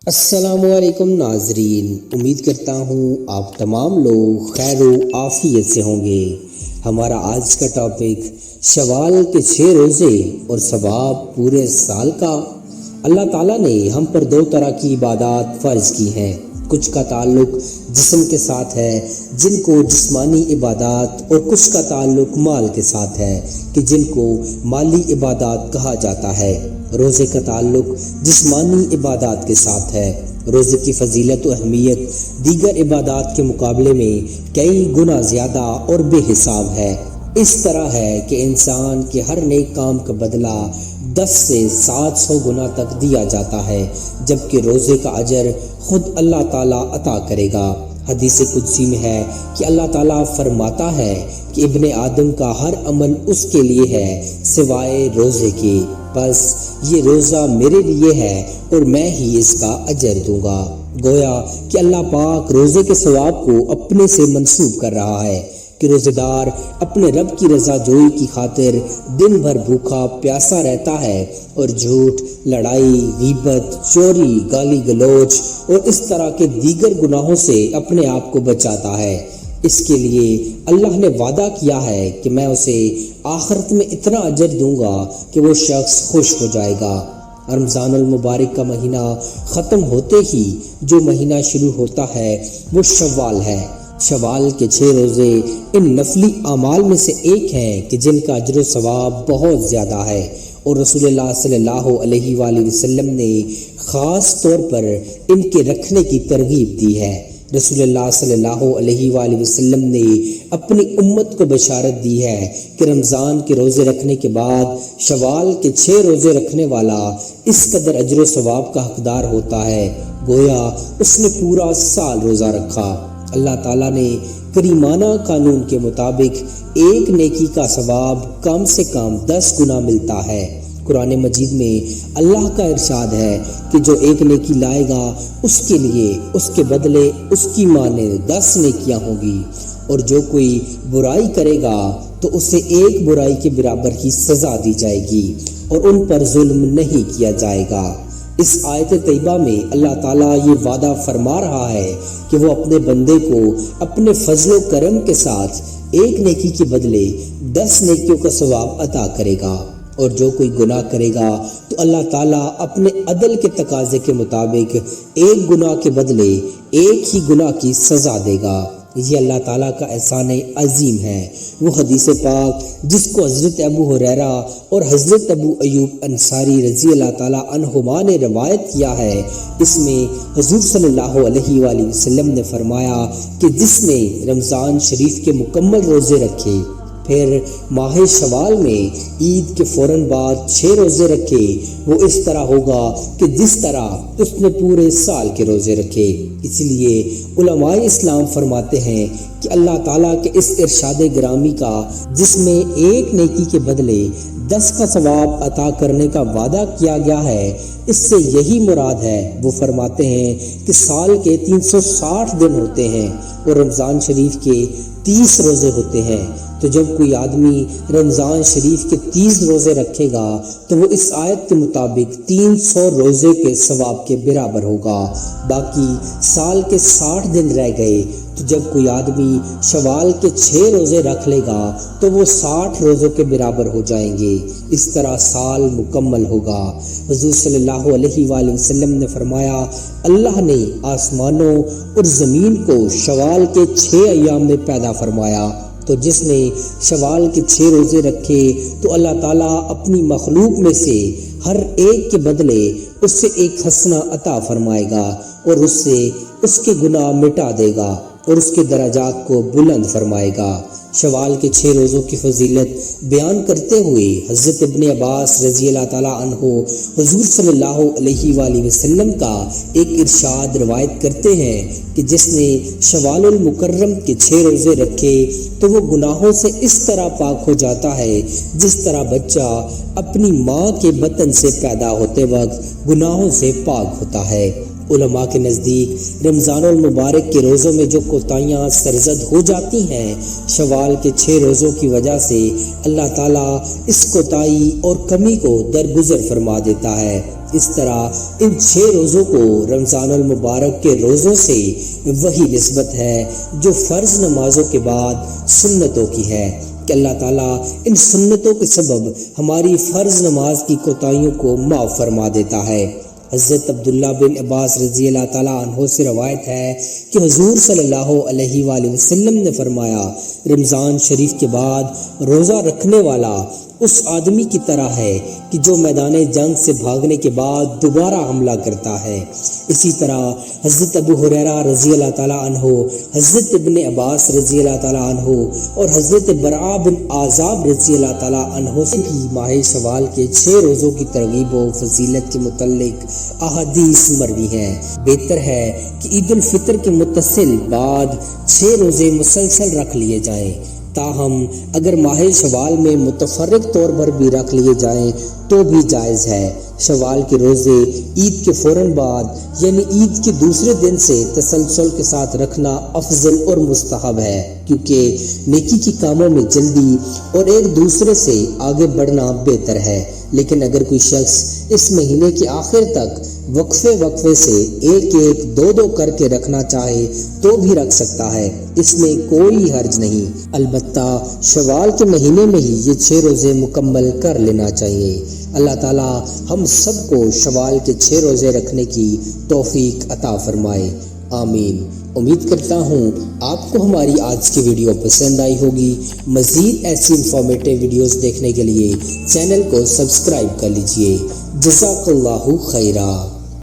السلام علیکم ناظرین، امید کرتا ہوں آپ تمام لوگ خیر و عافیت سے ہوں گے۔ ہمارا آج کا ٹاپک شوال کے 6 روزے اور ثواب پورے سال کا۔ اللہ تعالیٰ نے ہم پر 2 طرح کی عبادات فرض کی ہیں۔ کچھ کا تعلق جسم کے ساتھ ہے جن کو جسمانی عبادات، اور کچھ کا تعلق مال کے ساتھ ہے کہ جن کو مالی عبادات کہا جاتا ہے۔ روزے کا تعلق جسمانی عبادات کے ساتھ ہے۔ روزے کی فضیلت و اہمیت دیگر عبادات کے مقابلے میں کئی گنا زیادہ اور بے حساب ہے۔ اس طرح ہے کہ انسان کے ہر نیک کام کا بدلہ 10 سے 700 گنا تک دیا جاتا ہے، جبکہ روزے کا اجر خود اللہ تعالیٰ عطا کرے گا۔ حدیث قدسی میں ہے کہ اللہ تعالیٰ فرماتا ہے کہ ابن آدم کا ہر عمل اس کے لیے ہے سوائے روزے کے، بس یہ روزہ میرے لیے ہے اور میں ہی اس کا اجر دوں گا۔ گویا کہ اللہ پاک روزے کے ثواب کو اپنے سے منسوب کر رہا ہے کہ روزے دار اپنے رب کی رضا جوئی کی خاطر دن بھر بھوکا پیاسا رہتا ہے اور جھوٹ، لڑائی، غیبت، چوری، گالی گلوچ اور اس طرح کے دیگر گناہوں سے اپنے آپ کو بچاتا ہے۔ اس کے لیے اللہ نے وعدہ کیا ہے کہ میں اسے آخرت میں اتنا اجر دوں گا کہ وہ شخص خوش ہو جائے گا۔ رمضان المبارک کا مہینہ ختم ہوتے ہی جو مہینہ شروع ہوتا ہے وہ شوال ہے۔ شوال کے 6 روزے ان نفلی اعمال میں سے ایک ہیں کہ جن کا اجر و ثواب بہت زیادہ ہے، اور رسول اللہ صلی اللہ علیہ وآلہ وسلم نے خاص طور پر ان کے رکھنے کی ترغیب دی ہے۔ رسول اللہ صلی اللہ علیہ وآلہ وسلم نے اپنی امت کو بشارت دی ہے کہ رمضان کے روزے رکھنے کے بعد شوال کے 6 روزے رکھنے والا اس قدر اجر و ثواب کا حقدار ہوتا ہے گویا اس نے پورا سال روزہ رکھا۔ اللہ تعالیٰ نے کریمانہ قانون کے مطابق ایک نیکی کا ثواب کم سے کم 10 گنا ملتا ہے۔ قرآن مجید میں اللہ کا ارشاد ہے کہ جو ایک نیکی لائے گا اس کے لیے اس کے بدلے اس کی مانے 10 نیکیاں ہوں گی، اور جو کوئی برائی کرے گا تو اسے ایک برائی کے برابر ہی سزا دی جائے گی، اور ان پر ظلم نہیں کیا جائے گا۔ اس آیت طیبہ میں اللہ تعالیٰ یہ وعدہ فرما رہا ہے کہ وہ اپنے بندے کو اپنے فضل و کرم کے ساتھ ایک نیکی کے بدلے 10 نیکیوں کا ثواب عطا کرے گا، اور جو کوئی گناہ کرے گا تو اللہ تعالیٰ اپنے عدل کے تقاضے کے مطابق ایک گناہ کے بدلے ایک ہی گناہ کی سزا دے گا۔ یہ اللہ تعالیٰ کا احسان عظیم ہے۔ وہ حدیث پاک جس کو حضرت ابو ہریرہ اور حضرت ابو ایوب انصاری رضی اللہ تعالیٰ عنہما نے روایت کیا ہے، اس میں حضور صلی اللہ علیہ وآلہ وسلم نے فرمایا کہ جس نے رمضان شریف کے مکمل روزے رکھے، پھر ماہ شوال میں عید کے فوراً بعد 6 روزے رکھے، وہ اس طرح ہوگا کہ جس طرح اس نے پورے سال کے روزے رکھے۔ اس لیے علماء اسلام فرماتے ہیں کہ اللہ تعالیٰ کے اس ارشاد گرامی کا جس میں ایک نیکی کے بدلے 10 کا ثواب عطا کرنے کا وعدہ کیا گیا ہے، اس سے یہی مراد ہے۔ وہ فرماتے ہیں کہ سال کے 360 دن ہوتے ہیں اور رمضان شریف کے 30 روزے ہوتے ہیں، تو جب کوئی آدمی رمضان شریف کے 30 روزے رکھے گا تو وہ اس آیت کے مطابق 300 روزے کے ثواب کے برابر ہوگا۔ باقی سال کے 60 دن رہ گئے، تو جب کوئی آدمی شوال کے 6 روزے رکھ لے گا تو وہ 60 روزوں کے برابر ہو جائیں گے۔ اس طرح سال مکمل ہوگا۔ حضور صلی اللہ علیہ وآلہ وسلم نے فرمایا، اللہ نے آسمانوں اور زمین کو شوال کے 6 ایام میں پیدا فرمایا، تو جس نے شوال کے 6 روزے رکھے تو اللہ تعالیٰ اپنی مخلوق میں سے ہر ایک کے بدلے اس سے ایک حسنہ عطا فرمائے گا، اور اس سے اس کے گناہ مٹا دے گا اور اس کے درجات کو بلند فرمائے گا۔ شوال کے 6 روزوں کی فضیلت بیان کرتے ہوئے حضرت ابن عباس رضی اللہ تعالیٰ عنہ حضور صلی اللہ علیہ وآلہ وسلم کا ایک ارشاد روایت کرتے ہیں کہ جس نے شوال المکرم کے 6 روزے رکھے تو وہ گناہوں سے اس طرح پاک ہو جاتا ہے جس طرح بچہ اپنی ماں کے بطن سے پیدا ہوتے وقت گناہوں سے پاک ہوتا ہے۔ علماء کے نزدیک رمضان المبارک کے روزوں میں جو کوتاہیاں سرزد ہو جاتی ہیں، شوال کے 6 روزوں کی وجہ سے اللہ تعالیٰ اس کوتاہی اور کمی کو درگزر فرما دیتا ہے۔ اس طرح ان 6 روزوں کو رمضان المبارک کے روزوں سے وہی نسبت ہے جو فرض نمازوں کے بعد سنتوں کی ہے کہ اللہ تعالیٰ ان سنتوں کے سبب ہماری فرض نماز کی کوتاہیوں کو معاف فرما دیتا ہے۔ حضرت عبداللہ بن عباس رضی اللہ تعالیٰ عنہ سے روایت ہے کہ حضور صلی اللہ علیہ وآلہ وسلم نے فرمایا، رمضان شریف کے بعد روزہ رکھنے والا اس آدمی کی طرح ہے کہ جو میدان جنگ سے بھاگنے کے بعد دوبارہ حملہ کرتا ہے۔ اسی طرح حضرت ابو ہریرہ رضی اللہ تعالیٰ عنہ، حضرت ابن عباس رضی اللہ تعالیٰ عنہ اور حضرت برا بن عازب رضی اللہ تعالیٰ عنہ سے بھی ماہ شوال کے 6 روزوں کی ترغیب و فضیلت کے متعلق احادیث مروی ہیں۔ بہتر ہے کہ عید الفطر کے متصل بعد 6 روزے مسلسل رکھ لیے جائیں، تاہم اگر ماہ شوال میں متفرق طور پر بھی رکھ لیے جائیں تو بھی جائز ہے۔ شوال کے روزے عید کے فوراً بعد یعنی عید کے دوسرے دن سے تسلسل کے ساتھ رکھنا افضل اور مستحب ہے، کیونکہ نیکی کی کاموں میں جلدی اور ایک دوسرے سے آگے بڑھنا بہتر ہے۔ لیکن اگر کوئی شخص اس مہینے کے آخر تک وقفے سے ایک دو کر کے رکھنا چاہے تو بھی رکھ سکتا ہے، اس میں کوئی حرج نہیں۔ البتہ شوال کے مہینے میں ہی یہ 6 روزے مکمل کر لینا چاہیے۔ اللہ تعالی ہم سب کو شوال کے 6 روزے رکھنے کی توفیق عطا فرمائے، آمین۔ امید کرتا ہوں آپ کو ہماری آج کی ویڈیو پسند آئی ہوگی۔ مزید ایسی انفارمیٹیو ویڈیوز دیکھنے کے لیے چینل کو سبسکرائب کر لیجئے۔ جزاک اللہ خیرہ۔